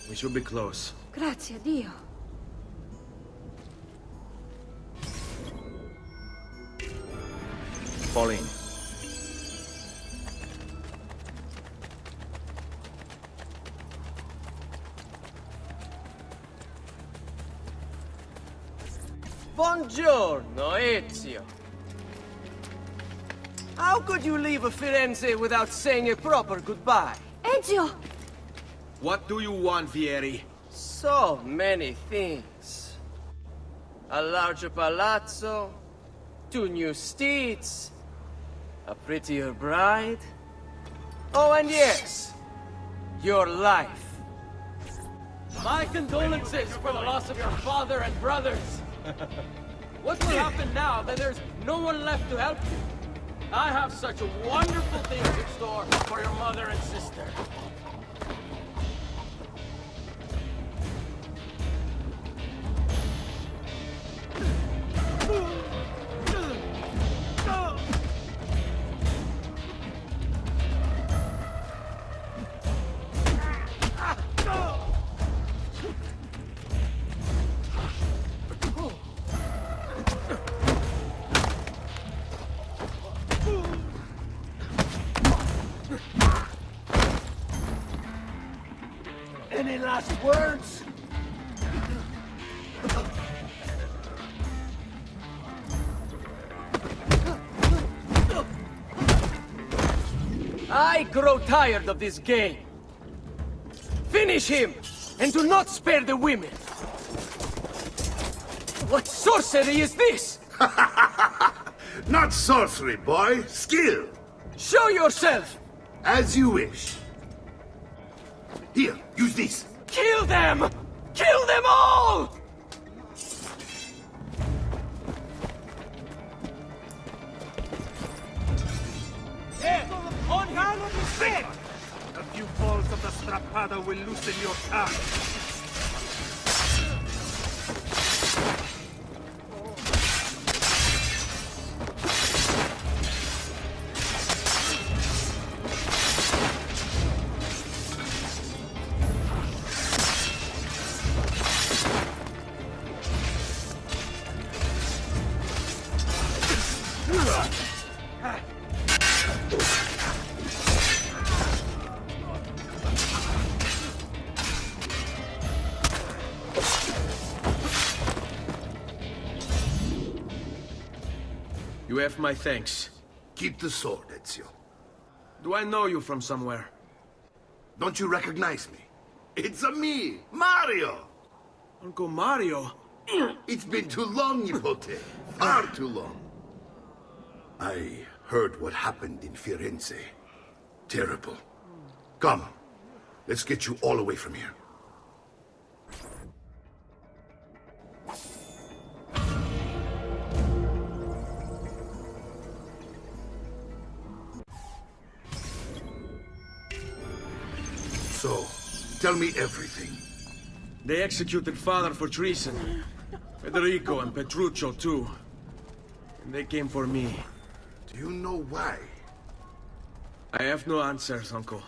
We should be close. Grazie a Dio. Fall in. Buongiorno, Ezio. How could you leave a Firenze without saying a proper goodbye? Ezio! What do you want, Vieri? So many things. A larger palazzo, 2 new steeds, a prettier bride. Oh, and yes, your life. My condolences for the loss of your father and brothers. What will happen now that there's no one left to help you? I have such wonderful things in store for your mother and sister. Any last words? I grow tired of this game. Finish him, and do not spare the women. What sorcery is this? Not sorcery, boy. Skill. Show yourself! As you wish. Here, use this. Kill them! Kill them all! On hand of his head! A few falls of the strappada will loosen your tongue. You have my thanks. Keep the sword, Ezio. Do I know you from somewhere? Don't you recognize me? It's a me, Mario! Uncle Mario? It's been too long, Nipote. Far too long. I heard what happened in Firenze. Terrible. Come, let's get you all away from here. So, tell me everything. They executed father for treason. Federico and Petruccio, too. And they came for me. Do you know why? I have no answers, Uncle.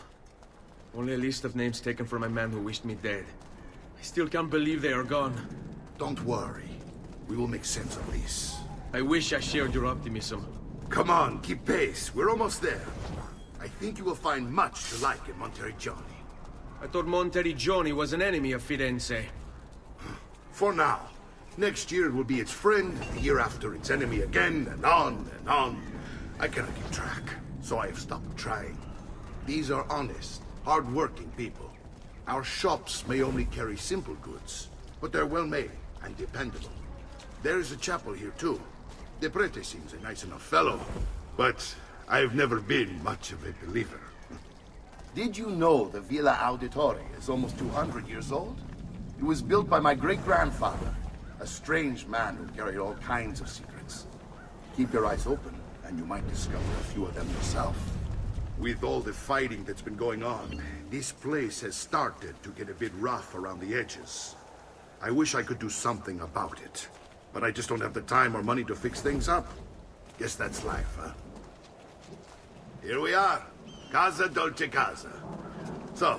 Only a list of names taken from my men who wished me dead. I still can't believe they are gone. Don't worry. We will make sense of this. I wish I shared your optimism. Come on, keep pace. We're almost there. I think you will find much to like in Monteriggioni. I thought Monteriggioni was an enemy of Firenze. For now. Next year it will be its friend, the year after its enemy again, and on and on. I cannot keep track, so I have stopped trying. These are honest, hard-working people. Our shops may only carry simple goods, but they're well-made and dependable. There is a chapel here, too. The prete seems a nice enough fellow, but I've never been much of a believer. Did you know the Villa Auditore is almost 200 years old? It was built by my great-grandfather, a strange man who carried all kinds of secrets. Keep your eyes open, and you might discover a few of them yourself. With all the fighting that's been going on, this place has started to get a bit rough around the edges. I wish I could do something about it, but I just don't have the time or money to fix things up. Guess that's life, huh? Here we are. Casa Dolce Casa. So,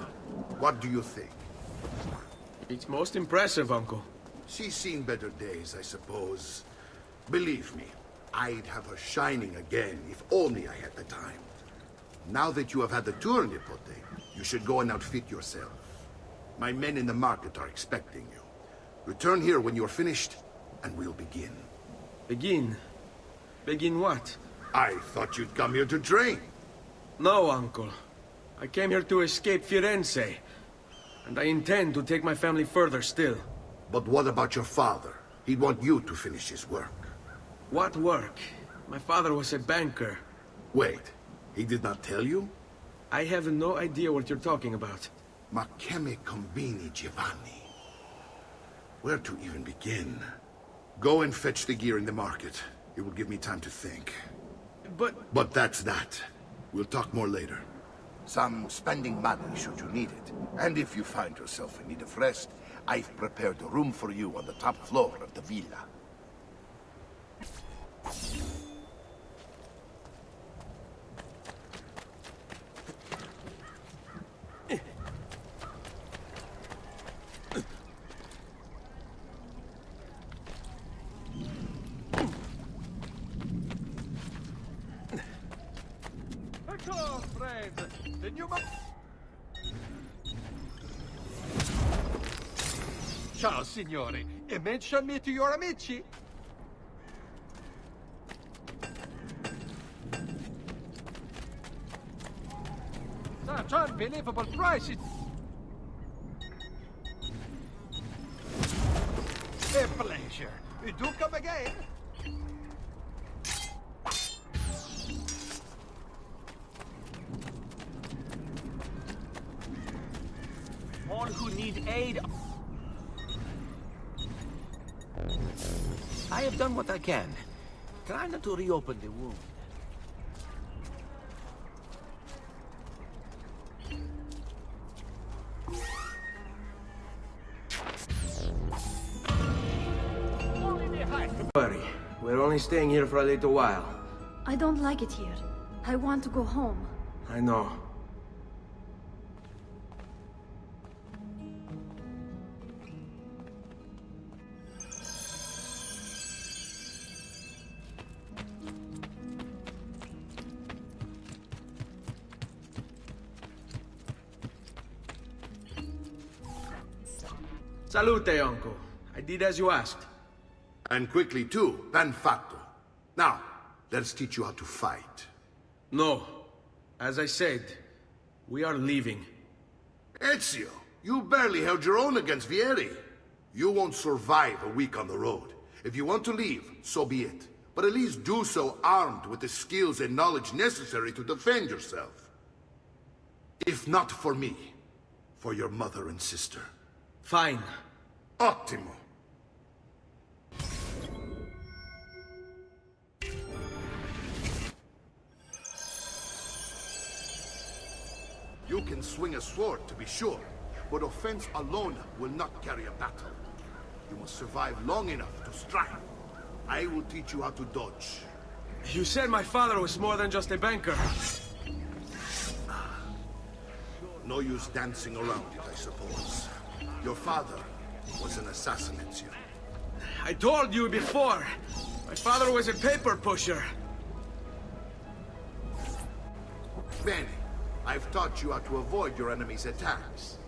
what do you think? It's most impressive, Uncle. She's seen better days, I suppose. Believe me, I'd have her shining again if only I had the time. Now that you have had the tour, Nipote, you should go and outfit yourself. My men in the market are expecting you. Return here when you're finished, and we'll begin. Begin? Begin what? I thought you'd come here to train. No, Uncle. I came here to escape Firenze. And I intend to take my family further still. But what about your father? He'd want you to finish his work. What work? My father was a banker. Wait, he did not tell you? I have no idea what you're talking about. Ma che me combini, Giovanni? Where to even begin? Go and fetch the gear in the market. It will give me time to think. But that's that. We'll talk more later. Some spending money should you need it. And if you find yourself in need of rest, I've prepared a room for you on the top floor of the villa. Ciao, signore. E mention me to your amici. Such unbelievable prices. A pleasure. Do come again. All who need aid. I have done what I can. Try not to reopen the wound. Don't worry. We're only staying here for a little while. I don't like it here. I want to go home. I know. Salute, Uncle. I did as you asked. And quickly too, ben fatto. Now, let's teach you how to fight. No. As I said, we are leaving. Ezio, you barely held your own against Vieri. You won't survive a week on the road. If you want to leave, so be it. But at least do so armed with the skills and knowledge necessary to defend yourself. If not for me, for your mother and sister. Fine. Ottimo. You can swing a sword, to be sure, but offense alone will not carry a battle. You must survive long enough to strike. I will teach you how to dodge. You said my father was more than just a banker. No use dancing around it, I suppose. Your father was an assassin, Ezio. I told you before. My father was a paper pusher. Bene. I've taught you how to avoid your enemy's attacks.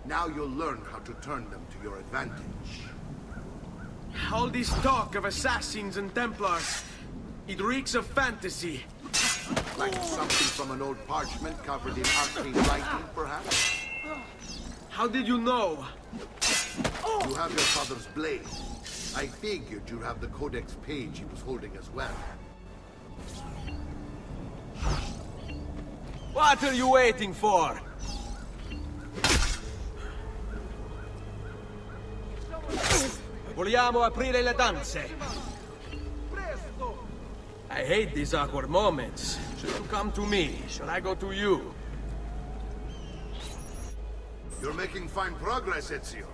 Now you'll learn how to turn them to your advantage. All this talk of assassins and Templars, it reeks of fantasy. Like something from an old parchment covered in arcane writing, perhaps? How did you know? You have your father's blade. I figured you'd have the codex page he was holding as well. What are you waiting for? Vogliamo aprire le danze. I hate these awkward moments. Should you come to me? Should I go to you? You're making fine progress, Ezio.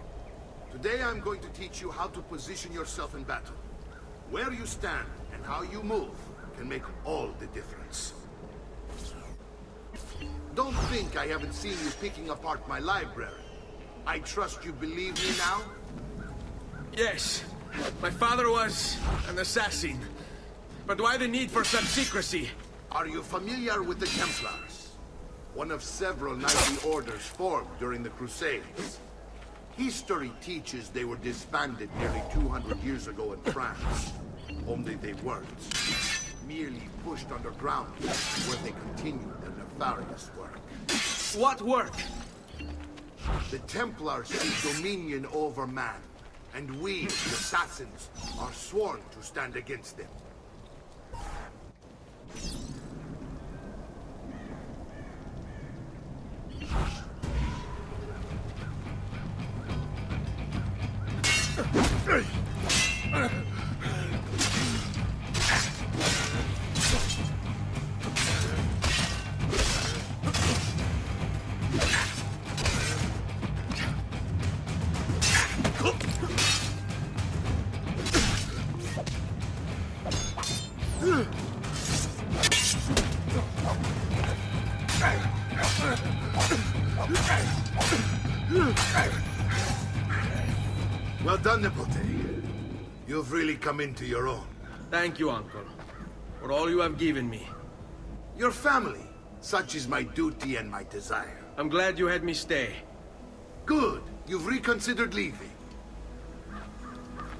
Today I'm going to teach you how to position yourself in battle. Where you stand and how you move can make all the difference. Don't think I haven't seen you picking apart my library. I trust you believe me now? Yes. My father was an assassin. But why the need for such secrecy? Are you familiar with the Templars? One of several knightly orders formed during the Crusades. History teaches they were disbanded nearly 200 years ago in France. Only they weren't. Merely pushed underground, where they continued their nefarious work. What work? The Templars seek dominion over man, and we, the assassins, are sworn to stand against them. Well done, Nipote. You've really come into your own. Thank you, Uncle, for all you have given me. Your family. Such is my duty and my desire. I'm glad you had me stay. Good. You've reconsidered leaving.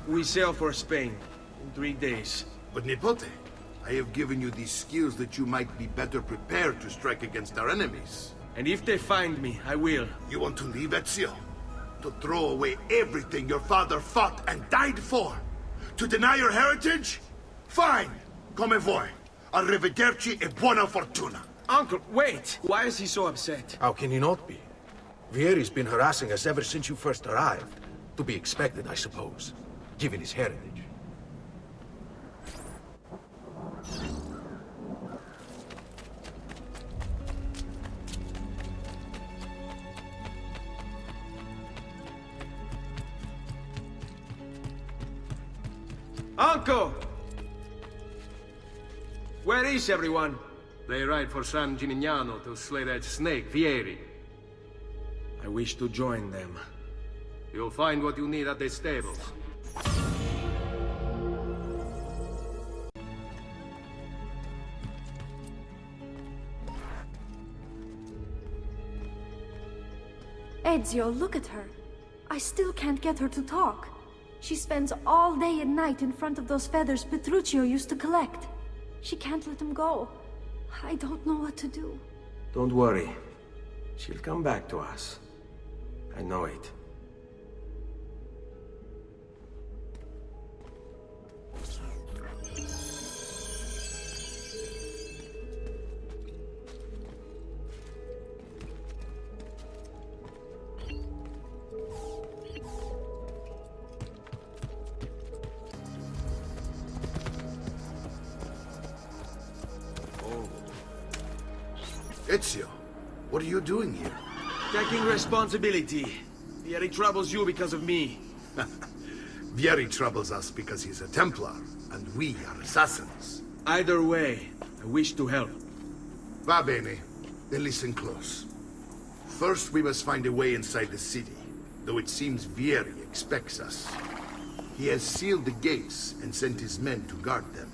We sail for Spain in 3 days. But Nipote, I have given you these skills that you might be better prepared to strike against our enemies. And if they find me, I will. You want to leave, Ezio? To throw away everything your father fought and died for? To deny your heritage? Fine! Come vuoi. Arrivederci e buona fortuna. Uncle, wait! Why is he so upset? How can he not be? Vieri's been harassing us ever since you first arrived. To be expected, I suppose, given his heritage. Uncle! Where is everyone? They ride for San Gimignano to slay that snake, Vieri. I wish to join them. You'll find what you need at the stables. Ezio, look at her. I still can't get her to talk. She spends all day and night in front of those feathers Petruchio used to collect. She can't let them go. I don't know what to do. Don't worry. She'll come back to us. I know it. Ezio, what are you doing here? Taking responsibility. Vieri troubles you because of me. Vieri troubles us because he's a Templar, and we are assassins. Either way, I wish to help. Va bene. Then listen close. First, we must find a way inside the city, though it seems Vieri expects us. He has sealed the gates and sent his men to guard them.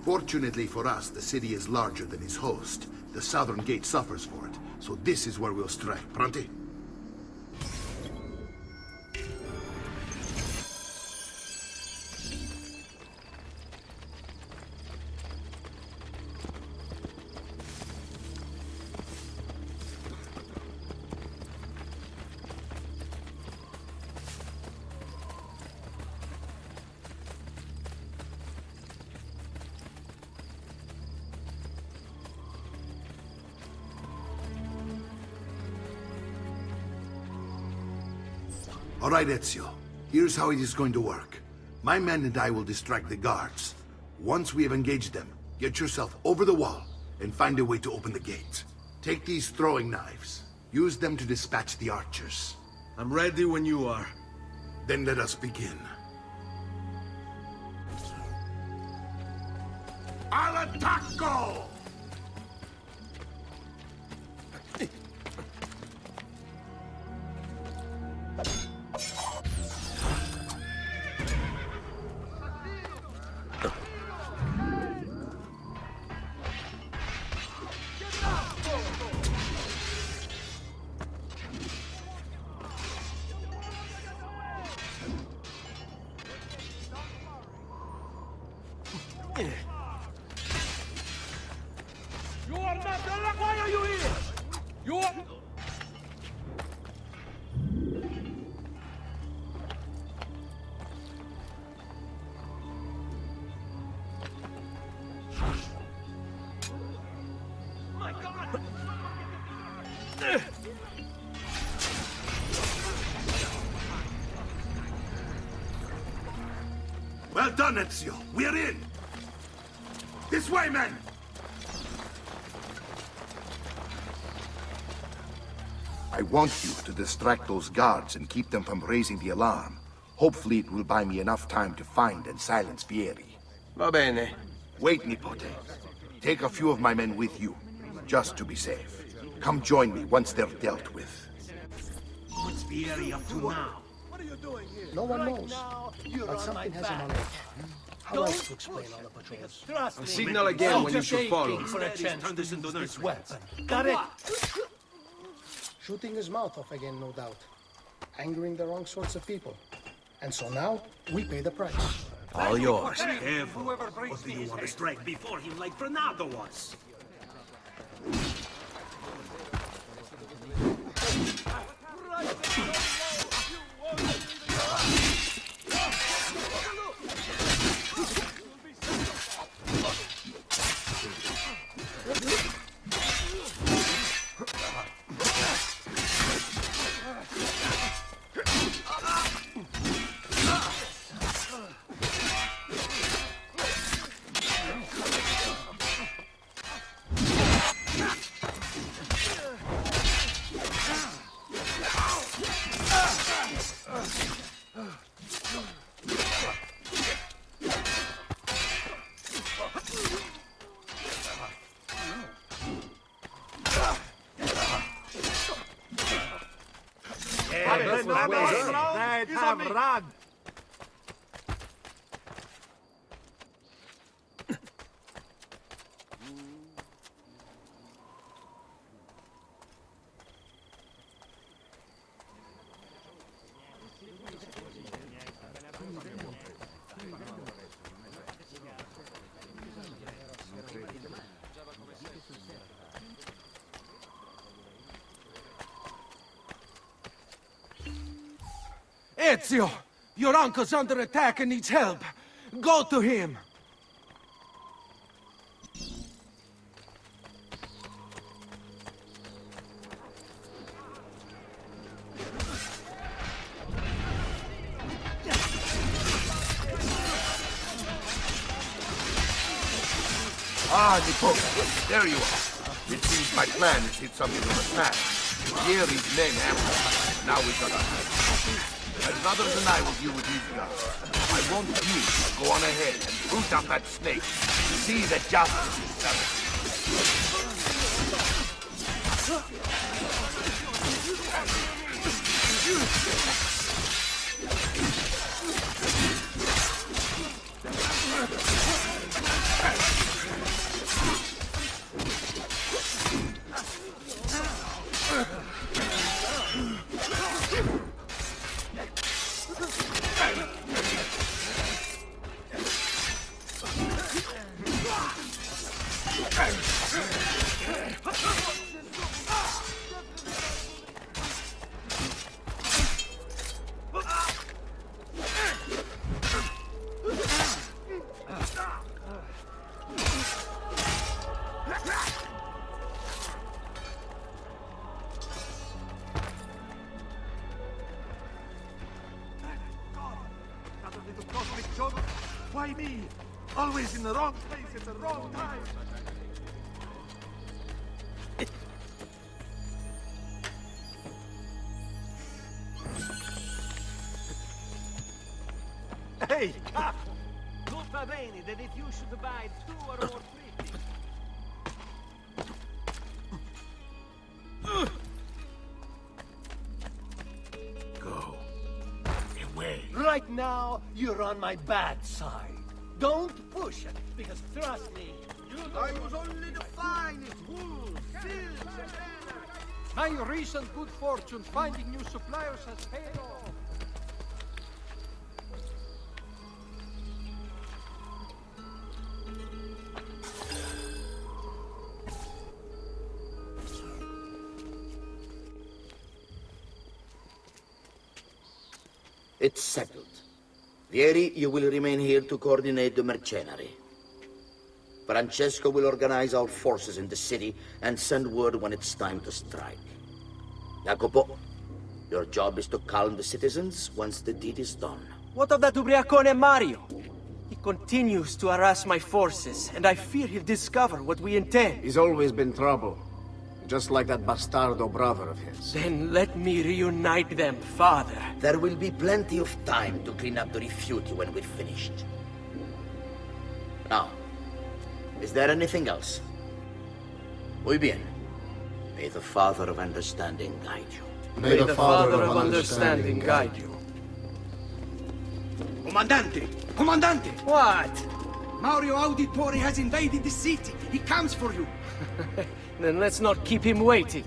Fortunately for us, the city is larger than his host. The southern gate suffers for it, so this is where we'll strike. Pronti? All right, Ezio. Here's how it is going to work. My men and I will distract the guards. Once we have engaged them, get yourself over the wall and find a way to open the gate. Take these throwing knives. Use them to dispatch the archers. I'm ready when you are. Then let us begin. Al attacco! You are not the... Why are you here? You are... My God! Well done, Ezio. We're in. This way, men. I want you to distract those guards and keep them from raising the alarm. Hopefully it will buy me enough time to find and silence Vieri. Va bene. Wait, Nipote. Take a few of my men with you, just to be safe. Come join me once they're dealt with. What's Vieri up to now? No one knows, but something has him on edge. How else to explain all the patrols? I'll signal again when you should follow. For a chance to use this weapon. Got it? Shooting his mouth off again, no doubt. Angering the wrong sorts of people. And so now, we pay the price. All yours. Careful. Or do you want to strike before him like Bernardo was? Run! Ezio! Your uncle's under attack and needs help. Go to him! Ah, Nipote, there you are. It seems my plan has hit something of a snag. Vieri's men have now we got to... My brothers and I will deal with these guys. I want you to go on ahead and root out that snake. See that justice is served. Why me? Always in the wrong place at the wrong time. Hey, Cap! Not va bene that if you should buy 2 or more treaties. Go. Away. Right now, you're on my bad side. Don't push it, because trust me, I was only the finest wolves, silks, and leather. My recent good fortune finding new suppliers has paid off. It's settled. Vieri, you will remain here to coordinate the mercenary. Francesco will organize our forces in the city and send word when it's time to strike. Jacopo, your job is to calm the citizens once the deed is done. What of that ubriacone Mario? He continues to harass my forces, and I fear he'll discover what we intend. He's always been trouble. Just like that bastardo brother of his. Then let me reunite them, father. There will be plenty of time to clean up the refuge when we're finished. Now, is there anything else? Muy bien. May the Father of Understanding guide you. May the Father of Understanding guide you. Comandante! Comandante! What? Mario Auditore has invaded the city. He comes for you. Then let's not keep him waiting.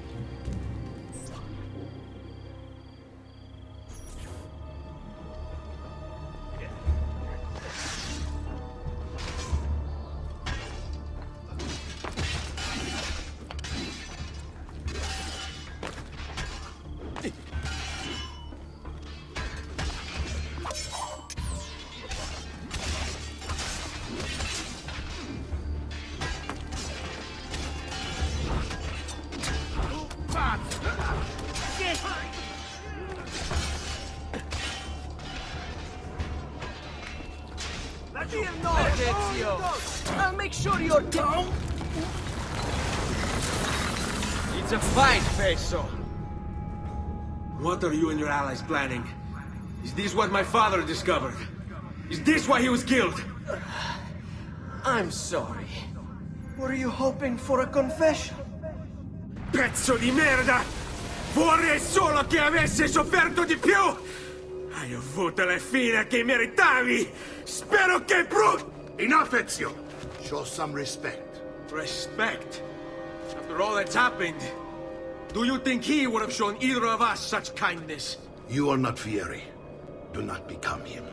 I'll make sure you're down. It's a fight, Peso. What are you and your allies planning? Is this what my father discovered? Is this why he was killed? I'm sorry. Were you hoping for a confession? Pezzo di merda! Vorrei solo che avessi sofferto di più! Hai avuto la fine che meritavi! Spero che Enough, Ezio! Show some respect. Respect? After all that's happened, do you think he would have shown either of us such kindness? You are not Fieri. Do not become him.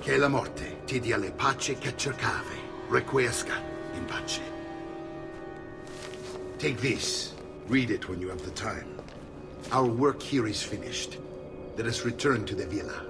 Che la morte ti dia le pace che cercavi. Requiescat in pace. Take this. Read it when you have the time. Our work here is finished. Let us return to the villa.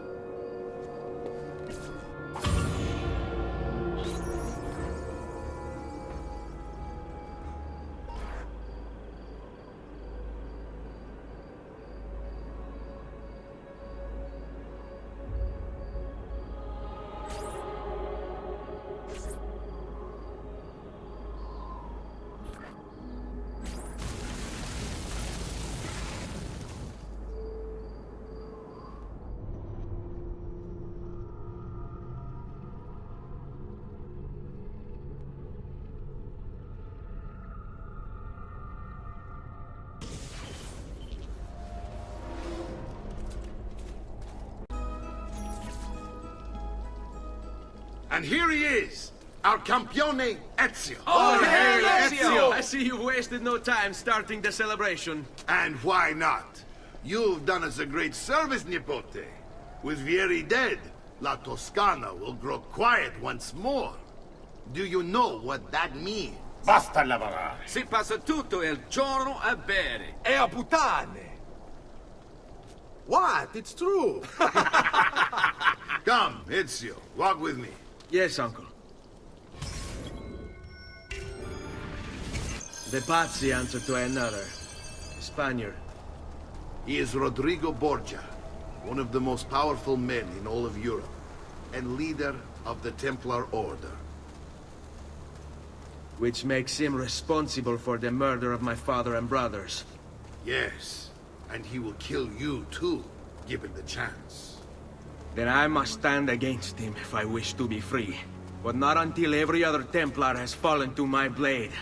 And here he is, our campione Ezio. Oh, hey, Ezio! I see you wasted no time starting the celebration. And why not? You've done us a great service, Nipote. With Vieri dead, La Toscana will grow quiet once more. Do you know what that means? Basta lavorare. Si passa tutto il giorno a bere. E a puttane! What? It's true! Come, Ezio, walk with me. Yes, uncle. The Pazzi answer to another. Spaniard. He is Rodrigo Borgia, one of the most powerful men in all of Europe, and leader of the Templar Order. Which makes him responsible for the murder of my father and brothers. Yes, and he will kill you too, given the chance. Then I must stand against him if I wish to be free. But not until every other Templar has fallen to my blade.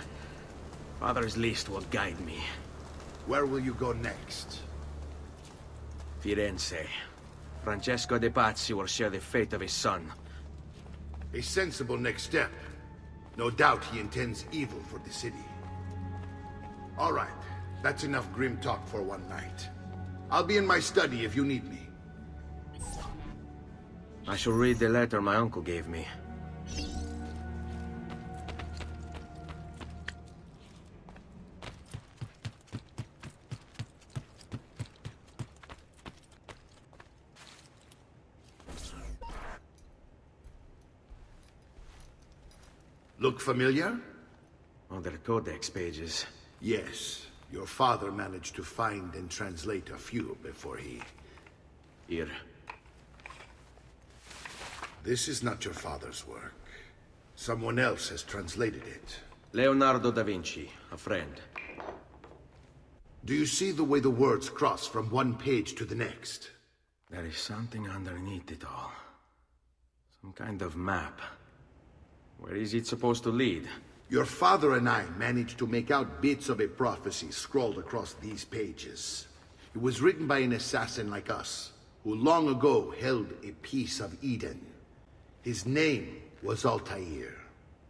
Father's list will guide me. Where will you go next? Firenze. Francesco de Pazzi will share the fate of his son. A sensible next step. No doubt he intends evil for the city. All right, that's enough grim talk for one night. I'll be in my study if you need me. I shall read the letter my uncle gave me. Look familiar? Other codex pages. Yes. Your father managed to find and translate a few before he... Here. This is not your father's work. Someone else has translated it. Leonardo da Vinci, a friend. Do you see the way the words cross from one page to the next? There is something underneath it all. Some kind of map. Where is it supposed to lead? Your father and I managed to make out bits of a prophecy scrawled across these pages. It was written by an assassin like us, who long ago held a piece of Eden. His name was Altair.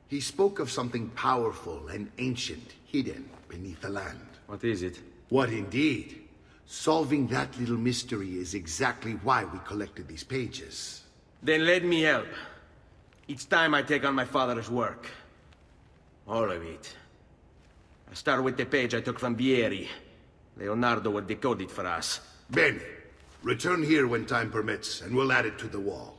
He spoke of something powerful and ancient hidden beneath the land. What is it? What indeed? Solving that little mystery is exactly why we collected these pages. Then let me help. It's time I take on my father's work. All of it. I start with the page I took from Vieri. Leonardo will decode it for us. Bene. Return here when time permits, and we'll add it to the wall.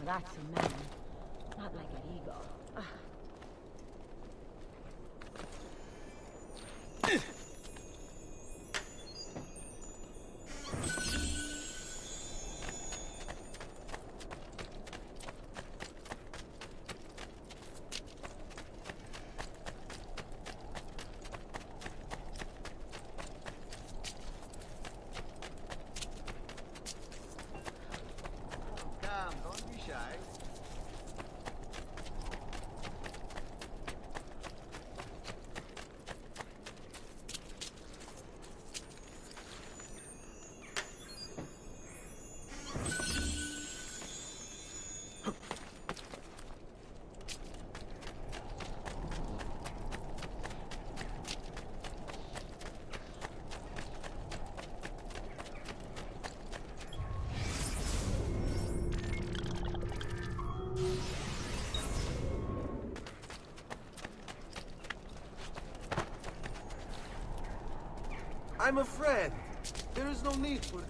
That's a man, not like an eagle. I'm a friend. There is no need for...